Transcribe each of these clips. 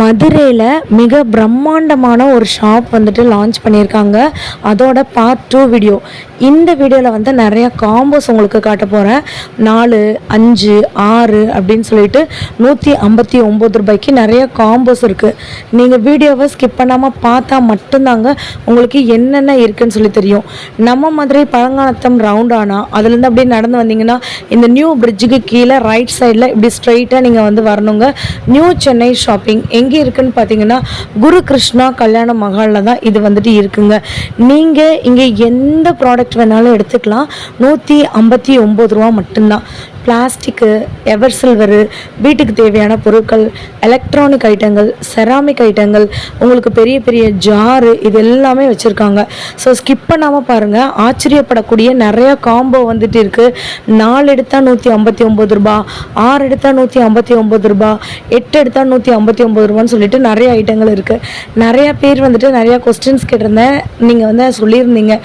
மதுரையில் மிக பிரம்மாண்டமான ஒரு ஷாப் வந்துட்டு லான்ச் பண்ணியிருக்காங்க. அதோட பார்ட் 2 வீடியோ. இந்த வீடியோவில் வந்து நிறையா காம்போஸ் உங்களுக்கு காட்ட போகிறேன். 4, 5, 6 அப்படின்னு சொல்லிட்டு 159 ரூபாய்க்கு நிறைய காம்போஸ் இருக்குது. நீங்கள் வீடியோவை ஸ்கிப் பண்ணாமல் பார்த்தா மட்டும்தாங்க உங்களுக்கு என்னென்ன இருக்குதுன்னு சொல்லி தெரியும். நம்ம மதுரை பழங்கானத்தம் ரவுண்டானா அதுலேருந்து அப்படியே நடந்து வந்தீங்கன்னா இந்த நியூ பிரிட்ஜுக்கு கீழே ரைட் சைடில் இப்படி ஸ்ட்ரைட்டாக நீங்கள் வந்து வரணுங்க. நியூ சென்னை ஷாப்பிங் எங்கே இருக்குன்னு பார்த்தீங்கன்னா குரு கிருஷ்ணா கல்யாண மகாலில் தான் இது வந்துட்டு இருக்குங்க. நீங்கள் இங்கே எந்த ப்ராடக்ட் வேணாலும் எடுத்துக்கலாம். 159 ரூபா மட்டும்தான். பிளாஸ்டிக்கு, எவர் சில்வரு, வீட்டுக்கு தேவையான பொருட்கள், எலக்ட்ரானிக் ஐட்டங்கள், செராமிக் ஐட்டங்கள், உங்களுக்கு பெரிய பெரிய ஜாரு, இது எல்லாமே வச்சுருக்காங்க. ஸோ ஸ்கிப் பண்ணாமல் பாருங்கள். ஆச்சரியப்படக்கூடிய நிறையா காம்போ வந்துட்டு இருக்குது. 4 எடுத்தால் 159 ரூபா, 6 எடுத்தால் 159 ரூபா, 8 எடுத்தால் 159 ரூபான்னு சொல்லிட்டு நிறைய ஐட்டங்கள் இருக்குது. நிறையா பேர் வந்துட்டு நிறையா கொஸ்டின்ஸ் கேட்டிருந்தேன். நீங்கள் வந்து சொல்லியிருந்தீங்க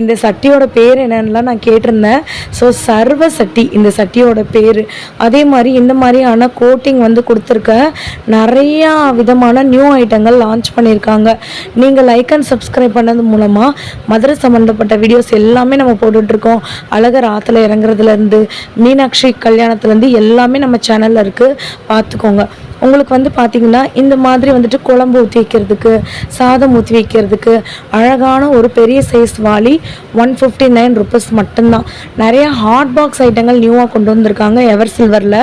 இந்த சட்டியோட பேர் என்னன்னுலாம் நான் கேட்டிருந்தேன். ஸோ சர்வ சட்டி இந்த சட்டி பேர். அதே மாதிரி இந்த மாதிரியான கோட்டிங் வந்து கொடுத்துருக்க நிறைய விதமான நியூ ஐட்டங்கள் லான்ச் பண்ணியிருக்காங்க. நீங்கள் லைக் அண்ட் சப்ஸ்கிரைப் பண்ணது மூலமாக மதுரை சம்மந்தப்பட்ட வீடியோஸ் எல்லாமே நம்ம போட்டுட்ருக்கோம். அழகர் ஆற்றுல இறங்குறதுலேருந்து மீனாட்சி கல்யாணத்துலேருந்து எல்லாமே நம்ம சேனலில் இருக்குது, பார்த்துக்கோங்க. உங்களுக்கு வந்து பார்த்திங்கன்னா இந்த மாதிரி வந்துட்டு குழம்பு ஊற்றி வைக்கிறதுக்கு, சாதம் ஊற்றி வைக்கிறதுக்கு அழகான ஒரு பெரிய சைஸ் வாளி 159 ருபீஸ் மட்டும்தான். நிறையா ஹாட் பாக்ஸ் ஐட்டங்கள் நியூவாக கொண்டு வந்திருக்காங்க எவர் சில்வரில்.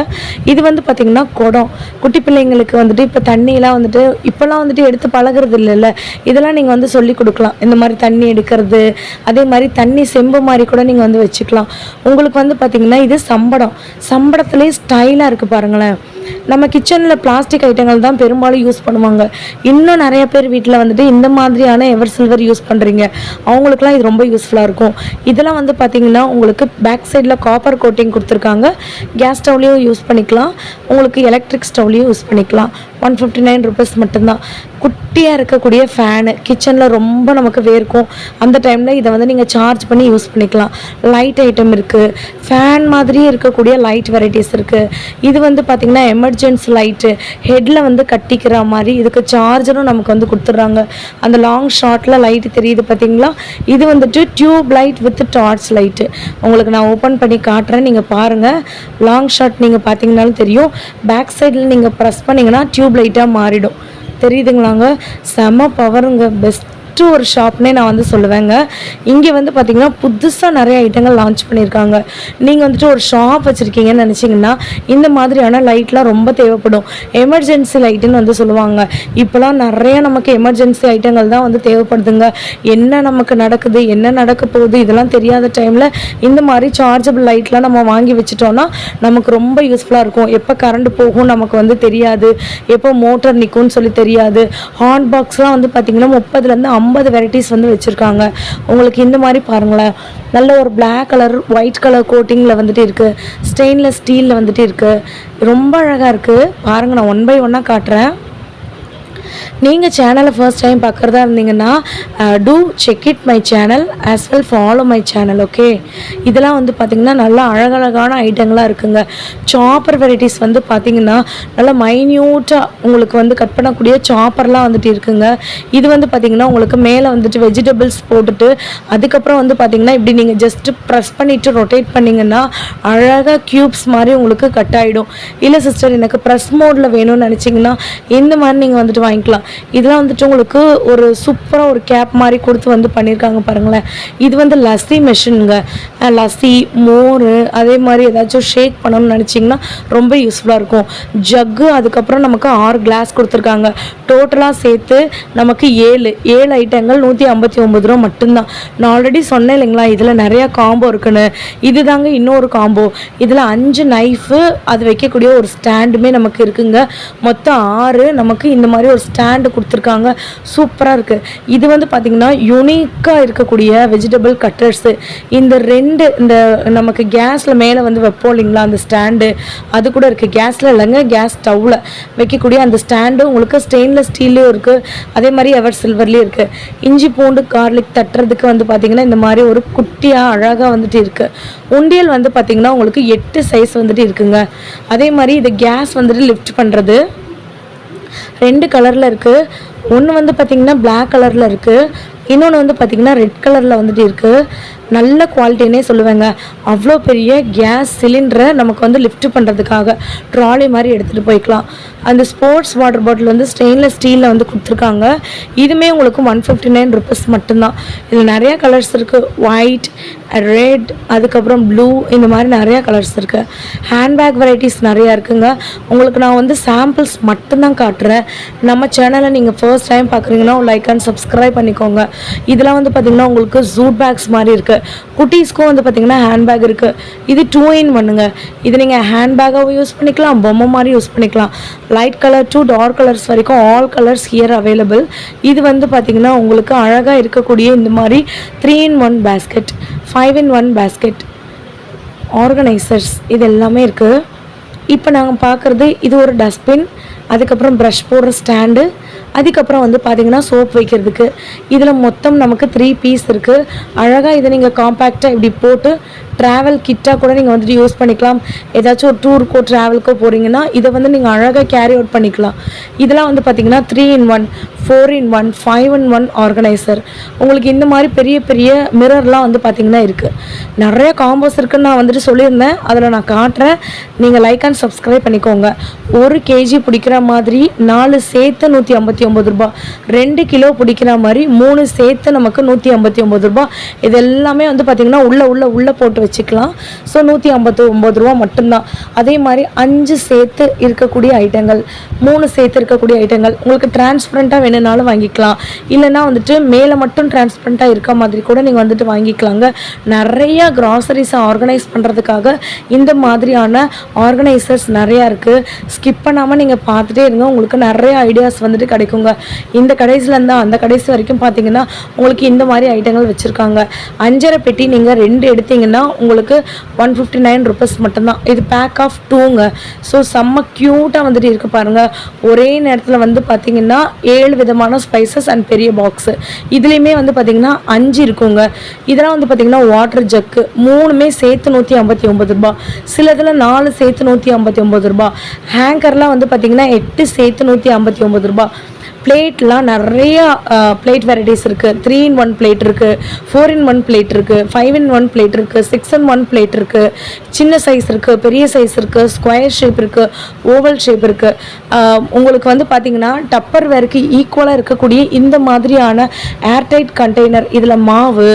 இது வந்து பார்த்திங்கன்னா குடம், குட்டி பிள்ளைங்களுக்கு வந்துட்டு இப்போ தண்ணியெலாம் வந்துட்டு இப்போல்லாம் வந்துட்டு எடுத்து பழகிறது இல்லைல்ல, இதெல்லாம் நீங்கள் வந்து சொல்லி கொடுக்கலாம். இந்த மாதிரி தண்ணி எடுக்கிறது, அதே மாதிரி தண்ணி செம்பு மாதிரி கூட நீங்கள் வந்து வச்சுக்கலாம். உங்களுக்கு வந்து பார்த்திங்கன்னா இது சம்படத்துலேயே ஸ்டைலாக இருக்குது பாருங்களேன். நம்ம கிச்சனில் பிளாஸ்டிக் ஐட்டங்கள் தான் பெரும்பாலும் யூஸ் பண்ணுவாங்க. இன்னும் நிறைய பேர் வீட்டில் வந்துட்டு இந்த மாதிரியான எவர் சில்வர் யூஸ் பண்ணுறீங்க, அவங்களுக்குலாம் இது ரொம்ப யூஸ்ஃபுல்லாக இருக்கும். இதெல்லாம் வந்து பார்த்திங்கன்னா உங்களுக்கு பேக் சைடில் காப்பர் கோட்டிங் கொடுத்துருக்காங்க. கேஸ் ஸ்டவ்லேயும் யூஸ் பண்ணிக்கலாம், உங்களுக்கு எலக்ட்ரிக் ஸ்டவ்லேயும் யூஸ் பண்ணிக்கலாம். 159 ருபீஸ் மட்டும்தான். குட்டியாக இருக்கக்கூடிய ஃபேனு கிச்சனில் ரொம்ப நமக்கு வேர்க்கும், அந்த டைமில் இதை வந்து நீங்கள் சார்ஜ் பண்ணி யூஸ் பண்ணிக்கலாம். லைட் ஐட்டம் இருக்குது, ஃபேன் மாதிரியே இருக்கக்கூடிய லைட் வெரைட்டிஸ் இருக்குது. இது வந்து பார்த்திங்கன்னா எமர்ஜென்சி லைட்டு, ஹெட்டில் வந்து கட்டிக்கிற மாதிரி இதுக்கு சார்ஜரும் நமக்கு வந்து கொடுத்துட்றாங்க. அந்த லாங் ஷார்ட்டில் லைட்டு தெரியுது பார்த்திங்களா, இது வந்துட்டு tube light with torch light. உங்களுக்கு நான் ஓப்பன் பண்ணி காட்டுறேன், நீங்கள் பாருங்கள். லாங் ஷார்ட் நீங்கள் பார்த்தீங்கன்னாலும் தெரியும். பேக் சைடில் நீங்கள் ப்ரெஸ் பண்ணிங்கன்னா டியூப் லைட்டாக மாறிடும். தெரியுதுங்களாங்க, செம பவருங்க. பெஸ்ட்டு ஒரு ஷாப்னே நான் வந்து சொல்லுவேங்க. இங்கே வந்து பார்த்திங்கன்னா புதுசாக நிறைய ஐட்டங்கள் லான்ச் பண்ணியிருக்காங்க. நீங்கள் வந்துட்டு ஒரு ஷாப் வச்சுருக்கீங்கன்னு நினச்சிங்கன்னா இந்த மாதிரியான லைட்லாம் ரொம்ப தேவைப்படும். எமர்ஜென்சி லைட்டுன்னு வந்து சொல்லுவாங்க. இப்போலாம் நிறைய நமக்கு எமர்ஜென்சி ஐட்டங்கள் தான் வந்து தேவைப்படுதுங்க. என்ன நமக்கு நடக்குது, என்ன நடக்க போகுது, இதெல்லாம் தெரியாத டைமில் இந்த மாதிரி சார்ஜபிள் லைட்லாம் நம்ம வாங்கி வச்சுட்டோன்னா நமக்கு ரொம்ப யூஸ்ஃபுல்லாக இருக்கும். எப்போ கரண்ட் போகும் நமக்கு வந்து தெரியாது, எப்போ மோட்டர் நிற்கும்னு சொல்லி தெரியாது. ஹாட் பாக்ஸ்லாம் வந்து பார்த்திங்கன்னா 30லேருந்து 50 வெரைட்டிஸ் வந்து வச்சுருக்காங்க. உங்களுக்கு இந்த மாதிரி பாருங்களேன், நல்ல ஒரு பிளாக் கலர் ஒயிட் கலர் கோட்டிங்கில் வந்துட்டு இருக்குது. ஸ்டெயின்லெஸ் ஸ்டீலில் வந்துட்டு இருக்குது. ரொம்ப அழகாக இருக்குது பாருங்கள். நான் 1 by 1 காட்டுறேன். நீங்கள் சேனலை ஃபர்ஸ்ட் டைம் பார்க்குறதா இருந்தீங்கன்னா do check it my channel as well follow my channel. Okay, இதெல்லாம் வந்து பார்த்திங்கன்னா நல்லா அழகழகான ஐட்டங்களாக இருக்குங்க. சாப்பர் வெரைட்டிஸ் வந்து பார்த்திங்கன்னா நல்லா மைன்யூட்டாக உங்களுக்கு வந்து கட் பண்ணக்கூடிய சாப்பர்லாம் வந்துட்டு இருக்குங்க. இது வந்து பார்த்திங்கன்னா உங்களுக்கு மேலே வந்துட்டு வெஜிடபிள்ஸ் போட்டுட்டு அதுக்கப்புறம் வந்து பார்த்திங்கன்னா இப்படி நீங்கள் ஜஸ்ட்டு ப்ரெஸ் பண்ணிவிட்டு ரொட்டேட் பண்ணிங்கன்னா அழகாக க்யூப்ஸ் மாதிரி உங்களுக்கு கட் ஆகிடும். இல்லை சிஸ்டர் எனக்கு ப்ரெஸ் மோடில் வேணும்னு நினச்சிங்கன்னா இந்த மாதிரி நீங்கள் வந்துட்டு வாங்கிக்கலாம். இதெல்லாம் வந்துட்டு உங்களுக்கு ஒரு சூப்பராக ஒரு கேப் மாதிரி கொடுத்து வந்து பண்ணியிருக்காங்க பாருங்களேன். இது வந்து லஸ்ஸி மெஷினுங்க. லஸ்ஸி, மோர், அதே மாதிரி ஏதாச்சும் ஷேக் பண்ணணும்னு நினச்சிங்கன்னா ரொம்ப யூஸ்ஃபுல்லாக இருக்கும். ஜக்கு, அதுக்கப்புறம் நமக்கு 6 கிளாஸ் கொடுத்துருக்காங்க. டோட்டலாக சேர்த்து நமக்கு 7 ஐட்டங்கள் 159 ரூபா மட்டும்தான். நான் ஆல்ரெடி சொன்னேன் இல்லைங்களா, இதில் நிறையா காம்போ இருக்குன்னு. இது தாங்க இன்னொரு காம்போ. இதில் 5 நைஃபு, அது வைக்கக்கூடிய ஒரு ஸ்டாண்டுமே நமக்கு இருக்குங்க. மொத்தம் 6 நமக்கு இந்த மாதிரி ஒரு ஸ்டாண்டு கொடுத்துருக்காங்க. சூப்பராக இருக்குது. இது வந்து பார்த்திங்கன்னா யூனிக்காக இருக்கக்கூடிய வெஜிடபிள் கட்டர்ஸு. இந்த 2 இந்த நமக்கு கேஸில் மேலே வந்து வைப்போம் இல்லைங்களா அந்த ஸ்டாண்டு, அது கூட இருக்குது. கேஸில் இல்லைங்க, கேஸ் ஸ்டவ்வில் வைக்கக்கூடிய அந்த ஸ்டாண்டு உங்களுக்கு ஸ்டெயின்லெஸ் ஸ்டீல்லையும் இருக்குது, அதே மாதிரி எவர் சில்வர்லேயும் இருக்குது. இஞ்சி பூண்டு கார்லிக் தட்டுறதுக்கு வந்து பார்த்திங்கன்னா இந்த மாதிரி ஒரு குட்டியாக அழகாக வந்துட்டு இருக்குது. உண்டியல் வந்து பார்த்திங்கன்னா உங்களுக்கு 8 சைஸ் வந்துட்டு இருக்குங்க. அதே மாதிரி இது கேஸ் வந்துட்டு லிஃப்ட் பண்ணுறது. 2 கலரில் இருக்குது. ஒன்று வந்து பார்த்திங்கன்னா பிளாக் கலரில் இருக்குது, இன்னொன்று வந்து பார்த்திங்கன்னா ரெட் கலரில் வந்துட்டு இருக்குது. நல்ல குவாலிட்டினே சொல்லுவேங்க. அவ்வளோ பெரிய கேஸ் சிலிண்டரை நமக்கு வந்து லிஃப்ட் பண்ணுறதுக்காக ட்ராலி மாதிரி எடுத்துகிட்டு போய்க்கலாம். அந்த ஸ்போர்ட்ஸ் வாட்டர் பாட்டில் வந்து ஸ்டெயின்லெஸ் ஸ்டீலில் வந்து கொடுத்துருக்காங்க. இதுவுமே உங்களுக்கு 159 ருபீஸ் மட்டும்தான். இதில் நிறையா கலர்ஸ் இருக்குது, ஒயிட், ரெட், அதுக்கப்புறம் ப்ளூ, இந்த மாதிரி நிறையா கலர்ஸ் இருக்குது. ஹேண்ட்பேக் வெரைட்டிஸ் நிறையா இருக்குங்க. உங்களுக்கு நான் வந்து சாம்பிள்ஸ் மட்டும்தான் காட்டுறேன். நம்ம சேனலை நீங்கள் ஃபர்ஸ்ட் டைம் பார்க்குறீங்கன்னா லைக் அண்ட் சப்ஸ்கிரைப் பண்ணிக்கோங்க. இதெல்லாம் வந்து பார்த்திங்கன்னா உங்களுக்கு ஜூட் பேக்ஸ் மாதிரி இருக்குது. குட்டீஸ்க்கும் வந்து பார்த்திங்கன்னா ஹேண்ட்பேக் இருக்குது. இது 2 in 1ங்க. இது நீங்கள் ஹேண்ட்பேக்காகவும் யூஸ் பண்ணிக்கலாம், பொம்மை மாதிரி யூஸ் பண்ணிக்கலாம். Light colour to dark colours வரைக்கும் ஆல் கலர்ஸ் ஹியர் அவைலபிள். இது வந்து பார்த்திங்கன்னா உங்களுக்கு அழகாக இருக்கக்கூடிய இந்த மாதிரி 3 in 1 basket, 5 in 1 basket, organisers, இது எல்லாமே இருக்குது. இப்போ நாங்கள் பார்க்குறது இது ஒரு டஸ்ட்பின், அதுக்கப்புறம் ப்ரஷ் போடுற ஸ்டாண்டு, அதுக்கப்புறம் வந்து பார்த்திங்கன்னா சோப் வைக்கிறதுக்கு. இதில் மொத்தம் நமக்கு 3 பீஸ் இருக்குது. அழகாக இதை நீங்கள் காம்பேக்டாக இப்படி போட்டு ட்ராவல் கிட்டாக கூட நீங்கள் வந்துட்டு யூஸ் பண்ணிக்கலாம். ஏதாச்சும் ஒரு டூருக்கோ ட்ராவலுக்கோ போகிறீங்கன்னா இதை வந்து நீங்கள் அழகாக கேரி அவுட் பண்ணிக்கலாம். இதெல்லாம் வந்து பார்த்திங்கன்னா 3 in 1, 4 in 1, 5 in 1 ஆர்கனைசர். உங்களுக்கு இந்த மாதிரி பெரிய பெரிய மிரர்லாம் வந்து பார்த்திங்கன்னா இருக்குது. நிறைய காம்போஸ் இருக்குதுன்னு நான் வந்துட்டு சொல்லியிருந்தேன், அதில் நான் காட்டுறேன். நீங்கள் லைக் அண்ட் சப்ஸ்கிரைப் பண்ணிக்கோங்க. 1 kg பிடிக்கிற மாதிரி 4 சேர்த்து 159 ரூபா, 2 கிலோ பிடிக்கிற மாதிரி 3 சேர்த்து நமக்கு 159 ரூபா. இது எல்லாமே வந்து பார்த்திங்கன்னா உள்ளே போட்டு வச்சுக்கலாம். ஸோ 159 ரூபா மட்டும்தான். அதே மாதிரி 5 சேர்த்து இருக்கக்கூடிய ஐட்டங்கள், 3 சேர்த்து இருக்கக்கூடிய ஐட்டங்கள் உங்களுக்கு டிரான்ஸ்பரண்ட்டாக வேணும்னாலும் வாங்கிக்கலாம். இல்லைன்னா வந்துட்டு மேலே மட்டும் டிரான்ஸ்பரண்ட்டாக இருக்க மாதிரி கூட நீங்கள் வந்துட்டு வாங்கிக்கலாங்க. நிறையா கிராசரிஸை ஆர்கனைஸ் பண்ணுறதுக்காக இந்த மாதிரியான ஆர்கனைசர்ஸ் நிறையா இருக்குது. ஸ்கிப் பண்ணாமல் நீங்கள் பார்த்துட்டே இருங்க, உங்களுக்கு நிறைய ஐடியாஸ் வந்துட்டு கிடைக்குங்க. இந்த கடைசிலேருந்து அந்த கடைசி வரைக்கும் பார்த்தீங்கன்னா உங்களுக்கு இந்த மாதிரி ஐட்டங்கள் வச்சுருக்காங்க. 5.5 பெட்டி நீங்கள் 2 எடுத்தீங்கன்னா உங்களுக்கு 159 ருபீஸ் மட்டும்தான். இது பேக் ஆஃப் 2ங்க. ஸோ செம்ம க்யூட்டாக வந்துட்டு இருக்குது பாருங்கள். ஒரே நேரத்தில் வந்து பார்த்திங்கன்னா 7 விதமான ஸ்பைசஸ் அண்ட் பெரிய பாக்ஸு. இதுலேயுமே வந்து பார்த்திங்கன்னா 5 இருக்குங்க. இதெல்லாம் வந்து பார்த்திங்கன்னா வாட்டர் ஜக்கு 3மே சேர்த்து 159 ரூபா. சில இதில் 4 சேர்த்து 159 ரூபா. ஹேங்கர்லாம் வந்து பார்த்திங்கன்னா 8 சேர்த்து 159 ரூபா. பிளேட்லாம் நிறையா பிளேட் வெரைட்டிஸ் இருக்குது. 3 in 1 பிளேட் இருக்குது, 4 in 1 பிளேட் இருக்குது, 5 in 1 பிளேட் இருக்குது, 6 in 1 பிளேட் இருக்குது. சின்ன சைஸ் இருக்குது, பெரிய சைஸ் இருக்குது, ஸ்கொயர் ஷேப் இருக்குது, ஓவல் ஷேப் இருக்குது. உங்களுக்கு வந்து பார்த்திங்கன்னா டப்பர் வேருக்கு ஈக்குவலாக இருக்கக்கூடிய இந்த மாதிரியான ஏர்டைட் கண்டெய்னர். இதில் மாவு,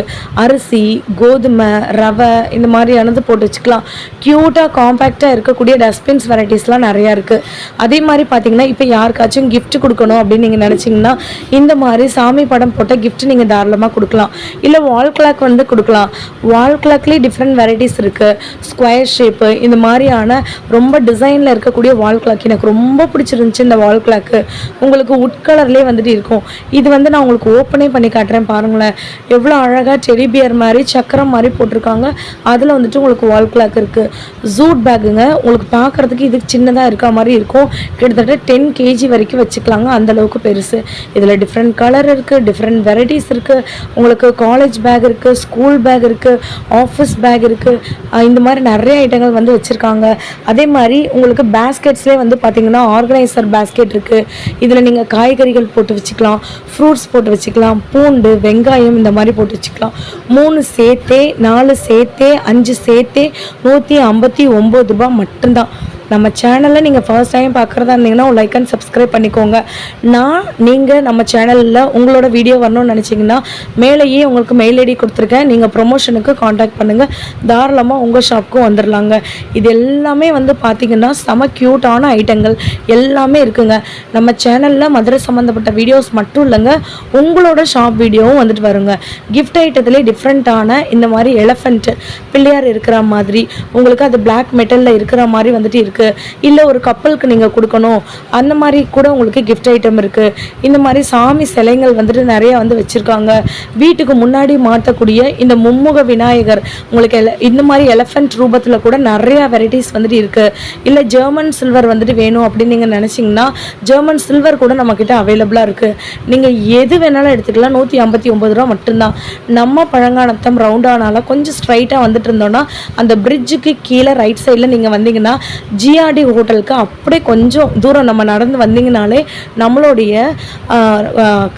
அரிசி, கோதுமை, ரவை இந்த மாதிரியானது போட்டு வச்சுக்கலாம். க்யூட்டாக காம்பேக்டாக இருக்கக்கூடிய டஸ்ட்பின்ஸ் வெரைட்டிஸ்லாம் நிறையா இருக்குது. அதே மாதிரி பார்த்திங்கன்னா இப்போ யாருக்காச்சும் கிஃப்ட் கொடுக்கணும் அப்படின்னு நீங்கள் நினச்சிங்கன்னா இந்த மாதிரி சாமி படம் போட்ட கிஃப்ட் நீங்கள் தாராளமாக கொடுக்கலாம். இல்லை வால் கிளாக் வந்து கொடுக்கலாம். வால் கிளாக்லேயே டிஃப்ரெண்ட் வெரைட்டிஸ் இருக்குது. ஸ்கொயர் ஷேப்பு இந்த மாதிரியான ரொம்ப டிசைனில் இருக்கக்கூடிய வால் கிளாக் எனக்கு ரொம்ப பிடிச்சிருந்துச்சு. இந்த வால் கிளாக்கு உங்களுக்கு உட் கலர்லேயே வந்துட்டு இருக்கும். இது வந்து நான் உங்களுக்கு ஓப்பனே பண்ணி காட்டுறேன் பாருங்களேன். எவ்வளோ அழகாக டெடி பியர் மாதிரி சக்கரம் மாதிரி போட்டிருக்காங்க. அதில் வந்துட்டு உங்களுக்கு வால் கிளாக் இருக்குது. ஜூட் பேக்குங்க. உங்களுக்கு பார்க்குறதுக்கு இது சின்னதாக இருக்க மாதிரி இருக்கும். கிட்டத்தட்ட 10 kg வரைக்கும் வச்சுக்கலாங்க, அந்தளவுக்கு பெருசு. இதில் டிஃப்ரெண்ட் கலர் இருக்குது, டிஃப்ரெண்ட் வெரைட்டிஸ் இருக்குது. உங்களுக்கு காலேஜ் பேக் இருக்குது, ஸ்கூல் பேக் இருக்குது, ஆஃபீஸ் பேக் இருக்குது. இந்த மாதிரி நிறைய ஐட்டங்கள் வந்து வச்சுருக்காங்க. அதே மாதிரி உங்களுக்கு பேஸ்கெட்ஸ்லேயே வந்து பார்த்திங்கன்னா ஆர்கனைசர் பேஸ்கெட் இருக்குது. இதில் நீங்கள் காய்கறிகள் போட்டு வச்சுக்கலாம், ஃப்ரூட்ஸ் போட்டு வச்சுக்கலாம், பூண்டு, வெங்காயம் இந்த மாதிரி போட்டு வச்சுக்கலாம். 3 சேர்த்தே, 4 சேர்த்தே, 5 சேர்த்தே 159 ரூபா மட்டும்தான். நம்ம சேனலில் நீங்கள் ஃபர்ஸ்ட் டைம் பார்க்குறதா இருந்தீங்கன்னா லைக் அண்ட் சப்ஸ்கிரைப் பண்ணிக்கோங்க. நீங்கள் நம்ம சேனலில் உங்களோட வீடியோ வரணும்னு நினச்சிங்கன்னா மேலேயே உங்களுக்கு மெயில் ஐடி கொடுத்துருக்கேன். நீங்கள் ப்ரொமோஷனுக்கு காண்டாக்ட் பண்ணுங்கள், தாராளமாக உங்கள் ஷாப்புக்கும் வந்துடலாங்க. இது எல்லாமே வந்து பார்த்திங்கன்னா செம க்யூட்டான ஐட்டங்கள் எல்லாமே இருக்குங்க. நம்ம சேனலில் மதுரை சம்மந்தப்பட்ட வீடியோஸ் மட்டும் இல்லைங்க, உங்களோட ஷாப் வீடியோவும் வந்துட்டு வருங்க. கிஃப்ட் ஐட்டத்துலேயே டிஃப்ரெண்ட்டான இந்த மாதிரி எலஃபெண்ட் பிள்ளையார் இருக்கிற மாதிரி உங்களுக்கு அது பிளாக் மெட்டலில் இருக்கிற மாதிரி வந்துட்டு இருக்குது. இல்லை ஒரு கப்பலுக்கு நீங்கள் கொடுக்கணும் அந்த மாதிரி கூட உங்களுக்கு கிஃப்ட் ஐட்டம் இருக்குது. இந்த மாதிரி சாமி சிலைகள் வந்துட்டு நிறையா வந்து வச்சுருக்காங்க. வீட்டுக்கு முன்னாடி மாற்றக்கூடிய இந்த மும்முக விநாயகர் உங்களுக்கு இந்த மாதிரி எலஃபெண்ட் ரூபத்தில் கூட நிறையா வெரைட்டிஸ் வந்துட்டு இருக்குது. இல்லை ஜெர்மன் சில்வர் வந்துட்டு வேணும் அப்படின்னு நீங்கள் நினச்சிங்கன்னா ஜெர்மன் சில்வர் கூட நம்மக்கிட்ட அவைலபிளாக இருக்குது. நீங்கள் எது வேணாலும் எடுத்துக்கலாம். 159 ரூபா மட்டும்தான். நம்ம பழங்கானத்தம் ரவுண்டானால கொஞ்சம் ஸ்ட்ரைட்டாக வந்துட்டு இருந்தோன்னா அந்த பிரிட்ஜுக்கு கீழே ரைட் சைடில் நீங்கள் வந்தீங்கன்னா ஜிஆர்டி ஹோட்டலுக்கு அப்படியே கொஞ்சம் தூரம் நம்ம நடந்து வந்தீங்கனாலே நம்மளுடைய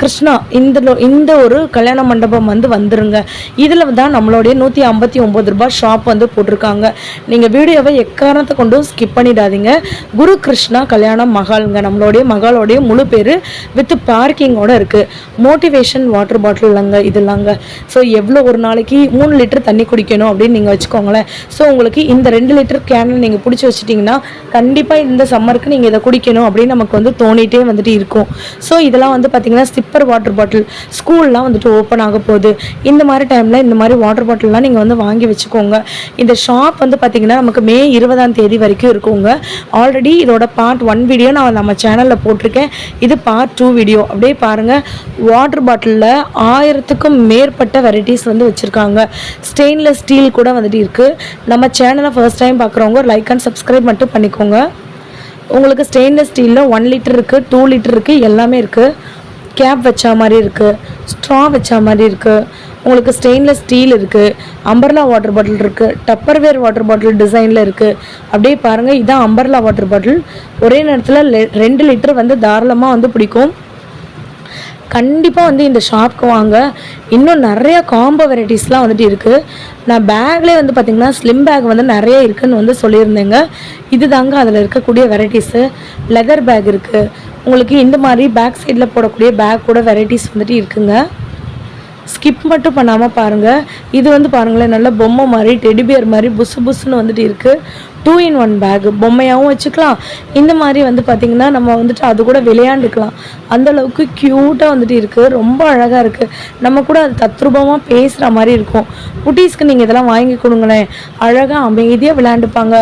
கிருஷ்ணா இந்த ஒரு கல்யாண மண்டபம் வந்துருங்க. இதில் தான் நம்மளுடைய 159 ரூபாய் ஷாப் போட்டிருக்காங்க. நீங்கள் வீடியோவை எக்காரணத்தை கொண்டும் ஸ்கிப் பண்ணிடாதீங்க. குரு கிருஷ்ணா கல்யாண மகாலுங்க. நம்மளுடைய மகாலோடைய முழு பேர் வித் பார்க்கிங்கோட இருக்குது. மோட்டிவேஷன் வாட்டர் பாட்டில் இல்லைங்க இதெல்லாங்க. ஸோ எவ்வளோ ஒரு நாளைக்கு 3 லிட்டர் தண்ணி குடிக்கணும் அப்படின்னு நீங்கள் வச்சுக்கோங்களேன். ஸோ உங்களுக்கு இந்த 2 லிட்டர் கேனில் நீங்கள் பிடிச்சி வச்சுட்டிங்கன்னா கண்டிப்பாக இந்த சம்மருக்கு நீங்கள் இதை குடிக்கணும் அப்படின்னு நமக்கு தோணிகிட்டே இருக்கும். ஸோ இதெல்லாம் பார்த்திங்கன்னா ஸ்டிப்பர் வாட்டர் பாட்டில் ஸ்கூல்லாம் ஓப்பன் ஆக போகுது. இந்த மாதிரி டைமில் இந்த மாதிரி வாட்டர் பாட்டில்லாம் நீங்கள் வாங்கி வச்சுக்கோங்க. இந்த ஷாப் பார்த்திங்கன்னா நமக்கு மே 20ஆம் தேதி வரைக்கும் இருக்குங்க. ஆல்ரெடி இதோட பார்ட் 1 வீடியோ நான் நம்ம சேனலில் போட்டிருக்கேன். இது பார்ட் 2 வீடியோ. அப்படியே பாருங்கள், வாட்டர் பாட்டிலில் 1000க்கும் மேற்பட்ட வெரைட்டிஸ் வச்சுருக்காங்க. ஸ்டெயின்லெஸ் ஸ்டீல் கூட இருக்குது. நம்ம சேனலை ஃபர்ஸ்ட் டைம் பார்க்குறவங்க லைக் அண்ட் சப்ஸ்கிரைப் மட்டும் பண்ணிக்கோங்க. உங்களுக்கு ஸ்டெயின்லெஸ் ஸ்டீலில் 1 லிட்டர் இருக்குது, 2 லிட்டர் இருக்குது, எல்லாமே இருக்குது. கேப் வச்சா மாதிரி இருக்குது, ஸ்ட்ரா வச்சா மாதிரி இருக்குது. உங்களுக்கு ஸ்டெயின்லெஸ் ஸ்டீல் இருக்குது, அம்பர்லா வாட்டர் பாட்டில் இருக்குது, டப்பர்வேர் வாட்டர் பாட்டில் டிசைனில் இருக்குது. அப்படியே பாருங்கள், இதான் அம்பர்லா வாட்டர் பாட்டில். ஒரே நேரத்தில் 2 லிட்டர் தாராளமாக பிடிக்கும். கண்டிப்பாக இந்த ஷாப்க்கு வாங்க. இன்னும் நிறைய காம்போ வெரைட்டிஸ்லாம் இருக்குது. நான் பேக்லேயே பார்த்திங்கன்னா ஸ்லிம் பேக் நிறைய இருக்குதுன்னு சொல்லியிருந்தேங்க. இது தாங்க அதில் இருக்கக்கூடிய வெரைட்டிஸு. லெதர் பேக் இருக்குது. உங்களுக்கு இந்த மாதிரி பேக் சைடில் போடக்கூடிய பேக் கூட வெரைட்டிஸ் இருக்குங்க. ஸ்கிப் மட்டும் பண்ணாமல் பாருங்கள். இது பாருங்களேன், நல்ல பொம்மை மாதிரி டெடிபியர் மாதிரி புசு புசுன்னு இருக்குது. 2-in-1 back. பொம்மையாகவும் வச்சுக்கலாம். இந்த மாதிரி பார்த்திங்கன்னா நம்ம அது கூட விளையாண்டுக்கலாம். அந்தளவுக்கு க்யூட்டாக இருக்குது. ரொம்ப அழகாக இருக்குது. நம்ம கூட அது தத்ரூபமாக பேசுகிற மாதிரி இருக்கும். குட்டீஸ்க்கு நீங்கள் இதெல்லாம் வாங்கி கொடுங்களேன். அழகாக அமைதியாக விளையாண்டுப்பாங்க.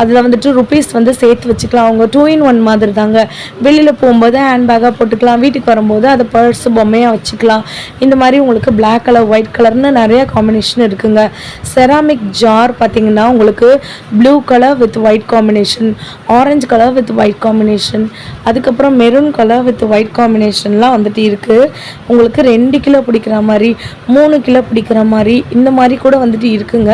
அதில் ருப்பீஸ் சேர்த்து வச்சுக்கலாம். அவங்க 2-in-1 மாதிரி தாங்க. வெளியில் போகும்போது ஹேண்ட் பேக்காக போட்டுக்கலாம். வீட்டுக்கு வரும்போது அதை பர்ஸ் பொம்மையாக வச்சுக்கலாம். இந்த மாதிரி உங்களுக்கு பிளாக் கலர், ஒயிட் கலர்னு நிறைய காம்பினேஷன் இருக்குங்க. செராமிக் ஜார் பார்த்திங்கன்னா உங்களுக்கு blue colour with white combination, orange colour with white combination, அதுக்கப்புறம் மெரூன் கலர் வித் ஒயிட் காம்பினேஷன்லாம் இருக்குது. உங்களுக்கு 2 கிலோ பிடிக்கிற மாதிரி, 3 கிலோ பிடிக்கிற மாதிரி, இந்த மாதிரி கூட இருக்குங்க.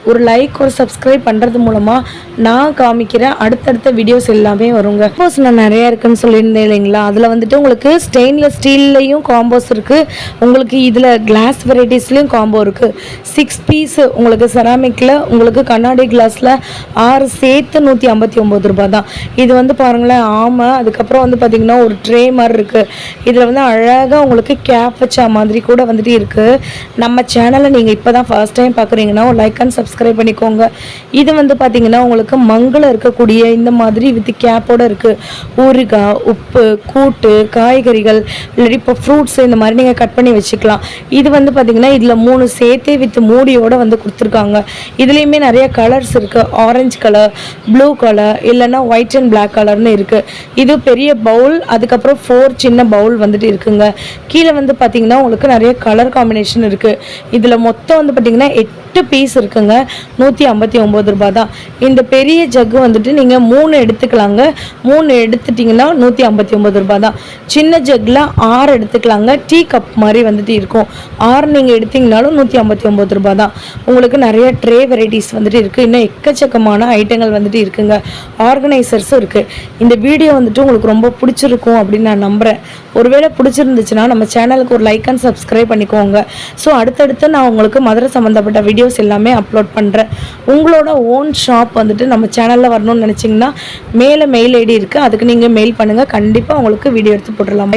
ஒரு லைக், ஒரு சப்ஸ்கிரைப் பண்ணுறது மூலமாக நான் காமிக்கிற அடுத்தடுத்த வீடியோஸ் எல்லாமே வருங்க. காம்போஸ் நான் நிறையா இருக்குன்னு சொல்லியிருந்தேன் இல்லைங்களா. அதில் உங்களுக்கு ஸ்டெயின்லெஸ் ஸ்டீல்லையும் காம்போஸ் இருக்குது. உங்களுக்கு இதில் கிளாஸ் வெரைட்டிஸ்லேயும் காம்போ இருக்குது. 6 பீஸ் உங்களுக்கு செராமிக்கில், உங்களுக்கு கண்ணாடி கிளாஸில் 6 சேர்த்து 159 ரூபாய் தான். இது பாருங்களேன், ஆமாம். அதுக்கப்புறம் பார்த்திங்கன்னா ஒரு ட்ரே மாதிரி இருக்குது. இதில் அழகாக உங்களுக்கு கேப் வச்சா மாதிரி கூட இருக்குது. நம்ம சேனலை நீங்கள் இப்போ தான் ஃபர்ஸ்ட் டைம் பார்க்குறீங்கன்னா ஒரு லைக் அண்ட் சப்ஸ்கிரைப் பண்ணிக்கோங்க. இது பார்த்திங்கன்னா உங்களுக்கு மங்கில் இருக்கக்கூடிய இந்த மாதிரி வித் கேப்போடு இருக்குது. ஊறுகாய், உப்பு, கூட்டு, காய்கறிகள், இல்லை இப்போ ஃப்ரூட்ஸ் இந்த மாதிரி நீங்கள் கட் பண்ணி வச்சுக்கலாம். இது பார்த்திங்கன்னா இதில் 3 சேர்த்தே வித் மூடியோடு கொடுத்துருக்காங்க. இதுலேயுமே நிறைய கலர்ஸ் இருக்குது. ஆரஞ்சு கலர், ப்ளூ கலர், இல்லைன்னா ஒயிட் அண்ட் பிளாக் கலர்னு இருக்குது. இது பெரிய பவுல், அதுக்கப்புறம் 4 சின்ன பவுல் இருக்குங்க. கீழே பார்த்தீங்கன்னா உங்களுக்கு நிறைய கலர் காம்பினேஷன் இருக்குது. இதில் மொத்தம் பார்த்தீங்கன்னா 8 பீஸ் இருக்குங்க. 159 ரூபாய் தான். இந்த பெரிய ஜக்கு நீங்கள் 3 எடுத்துக்கலாங்க. 3 எடுத்துட்டிங்கன்னா 159 ரூபாய் தான். சின்ன ஜக்கில் 6 எடுத்துக்கலாங்க. டீ கப் மாதிரி இருக்கும். 6 நீங்கள் எடுத்திங்கனாலும் 159 ரூபாய் தான். உங்களுக்கு நிறைய ட்ரே வெரைட்டிஸ் இருக்குது. இன்னும் எக்கச்சக்கமான ஐட்டங்கள் இருக்குங்க. ஆர்கனைசர்ஸும் இருக்குது. இந்த வீடியோ உங்களுக்கு ரொம்ப பிடிச்சிருக்கும் அப்படின்னு நான் நம்புகிறேன். ஒருவேளை பிடிச்சிருந்துச்சுன்னா நம்ம சேனலுக்கு ஒரு லைக் அண்ட் சப்ஸ்கிரைப் பண்ணிக்கோங்க. ஸோ அடுத்தடுத்து நான் உங்களுக்கு மதுரை சம்மந்தப்பட்ட வீடியோஸ் எல்லாமே அப்லோட் பண்ணுறேன். உங்களோட ஓன் ஷாப் நம்ம சேனலில் வரணும்னு நினச்சிங்கன்னா மேலே மெயில் ஐடி இருக்குது. அதுக்கு நீங்கள் மெயில் பண்ணுங்கள். கண்டிப்பாக உங்களுக்கு வீடியோ எடுத்து போட்டுடலாம்.